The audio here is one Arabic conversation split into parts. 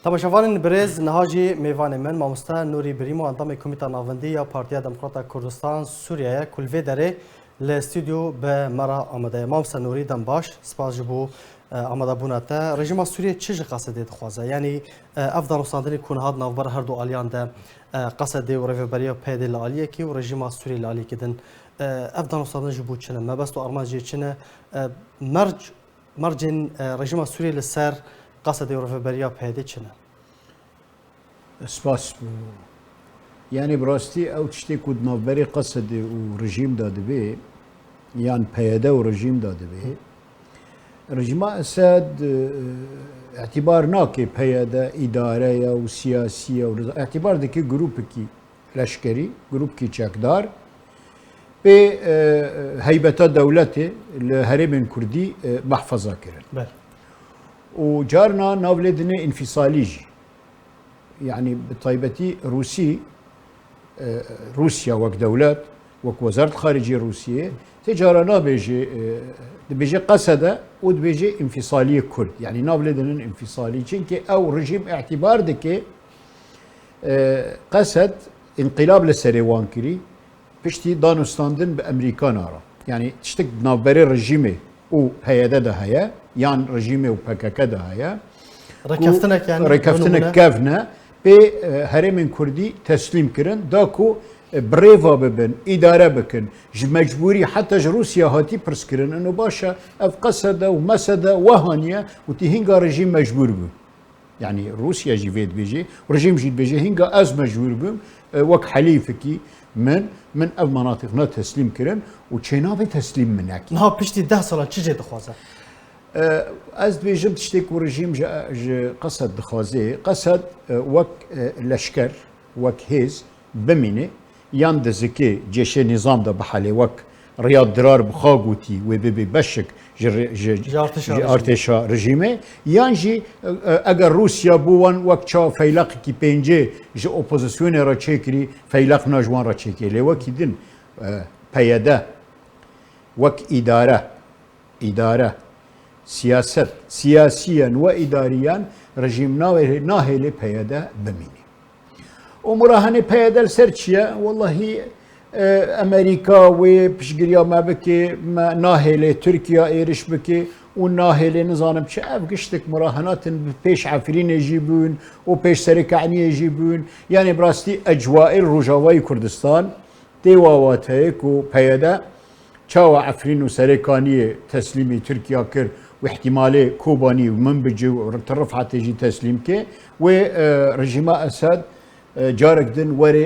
طبعا شوفان برز نهاجي ميوان من مامستا نوري بريمو انضم كوميتا نافندية بارتيا ديمقراطية كردستان سوريا كل في داري الاستوديو بمرا آماده مامستا نوري دنباش سپاس جبو آماده بوناتا رژیم سوریه چه قصد دخوازه یعنی افضل وساندنی کن هاد نوبر هر دو آلیان ده قصد و رفبریا پید لالیه کی و رژیم سوری لالی کدن افضل وساندن جبو چنه ما بس تو آرمانجی چنه مرجن رژیم سوری لسر قصد و رفبریا پید چنه سپاس يعني براستي او تشتي كود نوبري قصد و رژیم داده بي يعني پیده و رژیم داده بي رژیم اسد اعتبار ناکه پیاده اداره و سیاسی و اعتبار دکی گروپ کی لشکری گروپ کی چکدار به هیبت دولت الهرم کردی محفظه کرد و جارنا ناولدن انفصالی جی يعني بطيبتي روسيا وك دولات وك وزارة خارجية روسية تجارنا بيجي قصده وبيجي انفصالية كل يعني نابلدن انفصالي çünkü او رجيم اعتبار دكي قصد انقلاب لسريوان كري بشتي دانستاندن بامريكان ara يعني تشتك نابري رجيمي و هيدا ده هيا يعني رجيمي و PKK ده هيا ركفتنك يعني ركفتنك كافنا به هرم كردي تسليم كرن داكو بريفا ببن إدارة بكن مجبوري حتى روسيا هاتي برسكرن إنه باشا أف قصدا ومسدا وهانيا وتهينجا رجيم مجبور بو يعني روسيا جيفيت بيجي ورجيم جيت بيجي هينجا أز مجبور بو وك حليفكي من أف مناطقنا تسليم كرن وتشينابي تسليم منك نها بيشتي 10 سال تشجي دخوازه از بيجم تشتك ورجيم قصد دخوازي قصد وك لشكر وك هيز بمينه يان دزكي جيش نظام ده بحالي وك رياض درار بخاغوتي وبيبي بشك ارتشا رژیمه یانجی اگر روسیا بوان وک چا فیلق کی پنجه ج اپوزیسیون را چکری فیلق ناجوان را چکلی وکی دن پیاده وک اداره سياسات سياسيا واداريا رژیم ناهل پیاده بمینه ومراهنه پیاده السرچيه والله امريكا وبشجريا ما بكي ما ناهل تركيا ايرش بكي وناهل نظام بش افقشتك مراهنات بيش عفرين يجيبون وبيش سركعني يجيبون يعني براستي اجواء الرجاوي كردستان ديواوات هيك وبياده چاوا عفرين وسركانيه تسليمي تركيا كر واحتمالي كوباني ومن بيجي وترفع تجي تسليم كي ورجيم اسد جارك دن وري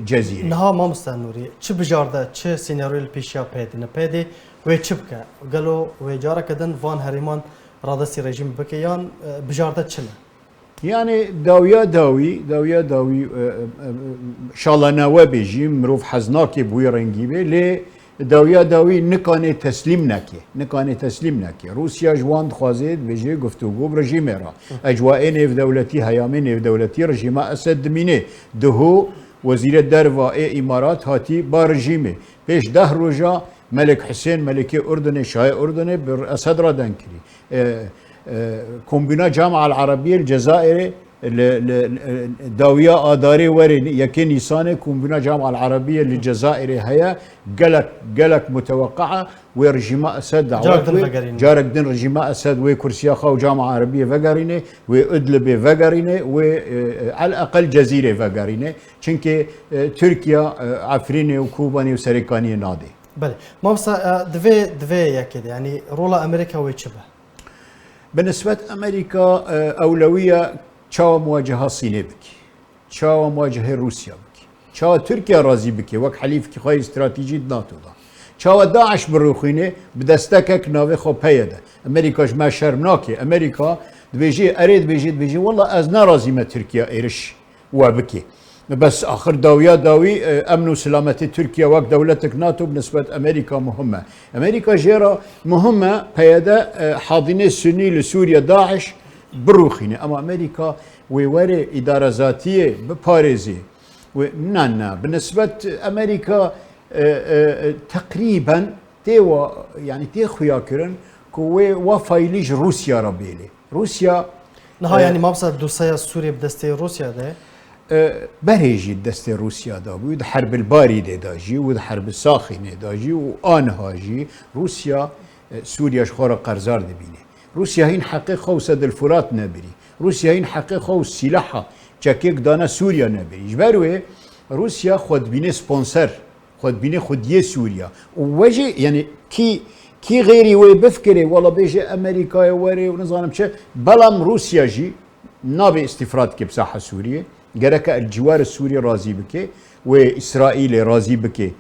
جزيره نها ما مستنوري چه بجارده چه سيناريو البيشيا بيدنا بيدي ويچبكا قالوا وجارك دن فان هريمان رادسي رژیم بكيان بجارده چنه يعني داوية شالنا وبيجي مروف حزناكي بوي رنجيبه لي داوي نکانه تسلیم نکه روسیا جوان خوازید بجه گفتگو برژیمه را اجواء نیف دولتی هیامه نیف دولتی رژیم اسد دمینه دهو وزیر دروا امارات هاتی با رژیمه پیش 10 روزا ملک حسین ملک اردن شاه اردن بر اسد را دنکری كومبينا جامعة العربية الجزائر داوية آداري ورين يكين نيسان كومبينا جامعة العربية للجزائر هي قلق متوقعة ورجيم أسد جارك دين رجيم أسد وكرسيا خاو جامعة عربية فقاريني وإدلب فقاريني وعلى الأقل جزيرة فقاريني چونكي تركيا عفريني وكوباني وسريكاني نادي بله ما بس دوي يكيد يعني رولا أمريكا ويتشبه بالنسبة أمريكا أولوية چاو مواجهة صينية بكي چاو مواجهة روسيا بكي چاو تركيا رازي بكي وك حليف كي خاي استراتيجي ناتو دا چاو داعش بروخيني بدستكك ناوي خو بيدا أمريكا جما شرمناكي أمريكا دبيجي أريد بيجي والله أزنا رازي ما تركيا إيرش وبكي بس آخر داوي أمن وسلامة تركيا وك دولتك ناتو بالنسبة أمريكا مهمة أمريكا جيرا مهمة بيدا حاضنة السني لسوريا داعش بروخيني أما أمريكا ووري إدارة ذاتية بباريزي ونانا بالنسبة أمريكا تقريبا تيوا يعني تي خويا كرن كوي وفايليج روسيا ربيلي روسيا نها يعني ما بصير دوسيا سوريا بدستي روسيا ده بريجي دست روسيا دا بود حرب البارده داجي ود حرب الساخنه داجي وآنها جي روسيا سوريا شخورا قرزار دبينه روسيا هين حقيقة وسد الفرات نبري روسيا هين حقيقة والسلاحة جاكيك دانا سوريا نبري جبروه روسيا خود بينه سبونسر خود بينه خودية سوريا ووجه يعني كي غيري وي بفكري والله بيجي امريكا وري ونظام شيء بلام روسيا جي نابي استفراد كي بساحه سوريا جرك الجوار السوري راضي بك واسرائيل راضي بك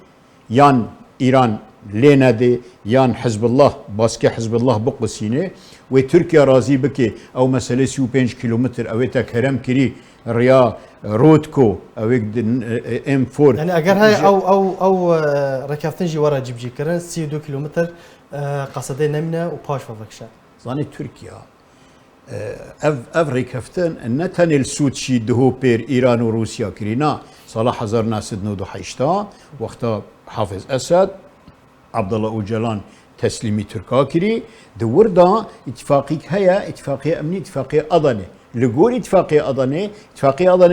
يان ايران لينا دي يان حزب الله باسكي حزب الله بقسينه وتركيا راضي بك او مساله 5 كيلومتر او كرم كري ريا رودكو او ام 4 يعني اگر هاي او ركافتن جي ورا جيب جي كرن 32 كيلومتر قصدي نمنا وباش فضكشا زاني تركيا افريكا فتن نتن السود شي دهو بير ايران وروسيا كرينا صلاح حزر ناس نودو حيشتا وقتا حافظ اسد عبد الله اوجلان تسليمي تركا كري دوردا اتفاقية هيا اتفاقية امني اتفاقية اضني لقول اتفاقية اضني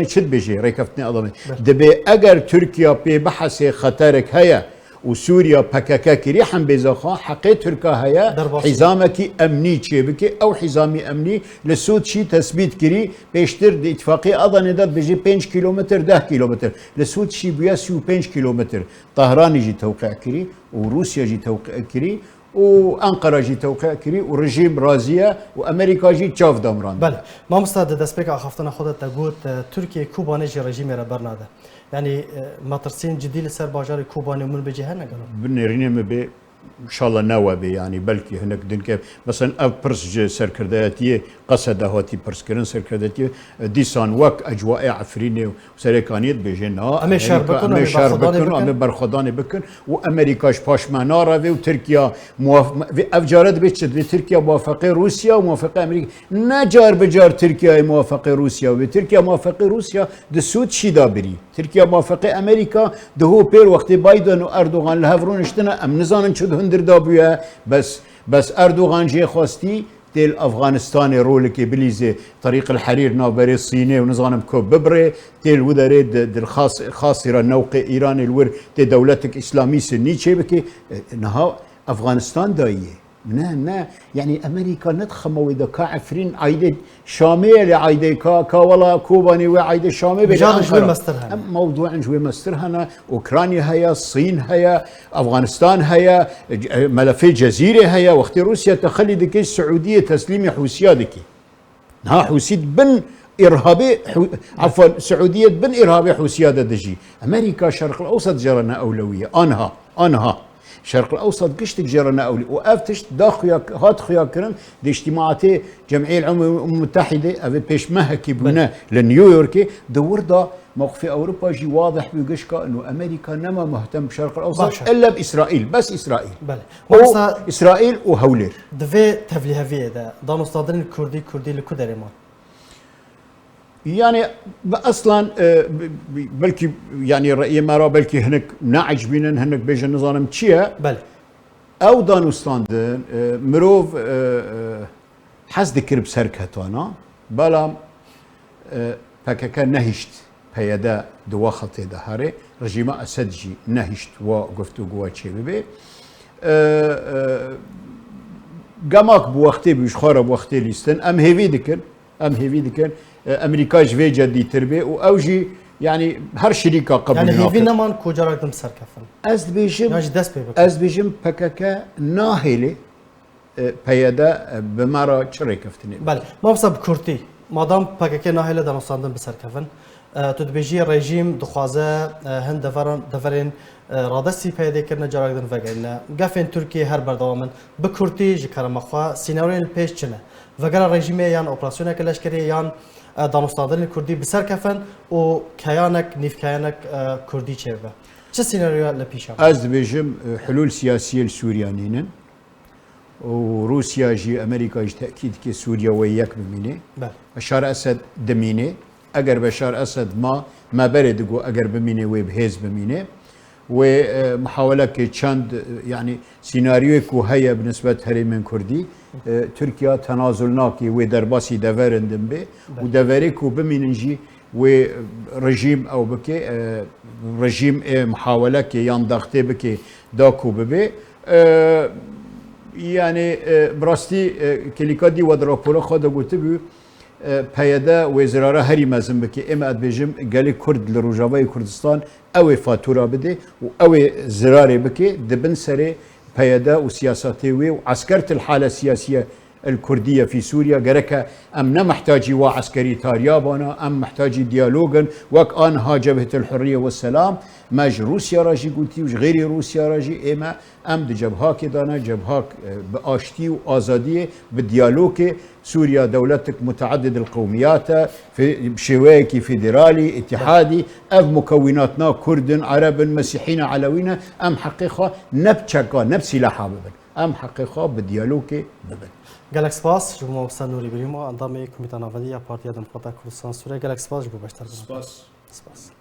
شد بيجي ريكفتني اضني دبي اگر تركيا ببحث خطرك هيا وسوريا بكاكا كري حم بيزاخا حقي تركا هيا حزامك امني تشيبكي او حزامي امني لسود شي تثبيت كري بيشتر دي اتفاقية اضني دات بيجي 5 كيلومتر 10 كيلومتر لسود شي بيا 5 كيلومتر طهران يجي توقع كري وروسيا جي توقع كري وانقره جي توقع كري ورجيم رازيه وامريكا جي تشاف دمران بله ما مستعد دسبيك اخفتنا خودت تقول تركيا كوباني جي رجيم را برناده يعني ما ترسين جدي لسر باجار كوباني من بجهه نقالوا بنرينم بي ان شاء الله نوابي يعني بلكي هناك دنك مثلا ابرس سركرداتي قصد هاتي برس كرن سركرداتي ديسان وك اجواء عفريني وسركانيت بيجينا امي بكن امي برخداني بكن وامريكاش باش مناره وتركيا افجارات بيتشد تركيا موافقه روسيا وموافقه امريكا نجار بجار تركيا موافقه روسيا وتركيا موافقه روسيا دسود شي دابري تركيا موافقه امريكا دهو بير وقت بايدن واردوغان الهفرون اشتنا ام نزان شد هندر دابويا بس اردوغان جي خوستي تيل افغانستان رولك بليزي طريق الحرير نابري الصيني ونظام كوب ببري تيل وداريد الخاص خاصره نوق ايران الور تي دولتك اسلامي سني بكي نها افغانستان دايه نا يعني امريكا ندخمه واذا كعفرين عايده شاميه عايده كا ولا كوباني وعايده شاميه بجان شوي مسترها موضوع شوي مسترها اوكرانيا هيا الصين هيا افغانستان هيا ملفي جزيره هيا وقت روسيا تخلي ديك السعوديه تسليم حوثيات ديكي ها حوثيت بن ارهابي عفوا سعوديه بن ارهابي حوثيات دجي امريكا شرق الاوسط جرنا اولويه انها الشرق الاوسط قشتك جرنا اولي وافتشت داخل هات خيا كرن دي اجتماعات جمعيه الامم المتحده ابي بيش مهكي بنا لنيويورك دوردا موقف اوروبا جي واضح بيقشكا انه امريكا نما مهتم بالشرق الاوسط الا باسرائيل بس اسرائيل بله اسرائيل وهولير دفي تفليها في ده دانو صادرين كردي لكودريمان يعني اصلا بلكي يعني الراي ما راه بلكي هناك نعجبين هناك بيجي النظام تشيا بل او دانوستان مروف حس ذكر بسركتانا بلا فكك نهشت بيدا دواخت دهاري رجيم اسدجي نهشت وقفتو جوا تشيبي جماك بوقتي بيشخار بوقتي ليستن ام هيفي ذكر امريكا جوي جدي تربي واوجي يعني هر شركه قبل يعني هيفي نمان كوجراك دم سركفن از بيجم بكاكا ناهلي بيدا بمرا شركفتني بله ما بصب كورتي مادام بكاكا ناهلي دانوستاندن بسركفن تدبيجي رژیم دخوازه هند دفرین رادستی پیدا کردن جراک دن وگرنه گفن ترکیه هر بردوامن بکورتی جکارم خوا سیناریو پیش چنه وگر رژیمی یان اپراسیون کلاشکری یان دانوستاندن کردی بسر کفن و کیانک نیف کیانک کردی چه به چه سیناریو لپیشم از بیشم حلول سیاسی سوریانین وروسيا جي امريكا جي تاكيد كي سوريا وياك بمينه بشار اسد دمينه اگر بشار اسد ما برد جو اگر بمينه وي بهز بمينه ومحاولة كشند يعني سيناريو هيا بالنسبة هريمن كردي تركيا تنازلناكي ودرباسي دفرندن به ودفريكو بمينجي ورجيم او بكي رجيم محاولة كي يندغتي بكي داكو ببي يعني براستي كليكادي ودراپورا خود قلت بيو پیدا وزراره هری مزن بکی اما ادبیجم گلی کرد لروجاوی کردستان اوی فاتورا بده و اوی زراره بکی دبن سری پیدا و سیاساتی و عسكرة الحالة السياسية الكردية في سوريا جركا أم نمحتاجي وعسكري تاريابانا أم محتاجي ديالوغا وك آنها جبهة الحرية والسلام ماج روسيا راجي قلتي وش غير روسيا راجي إما أم دي جبهاك دانا جبهاك بآشتي وآزادية بالديالوغ سوريا دولتك متعدد القوميات في بشواكي فيدرالي اتحادي أف مكوناتنا كرد عرب مسيحيين علويين أم حقيقة نبتشكا نفسي لحاببا أم حقيقة بالديالوغ ببن گلک سپاس جبو مامستا نوری بریمو اندام کمیته ناوندی یا پارتیا دموکرات کردستان سوریه گلک سپاس جبو باشتر سپاس سپاس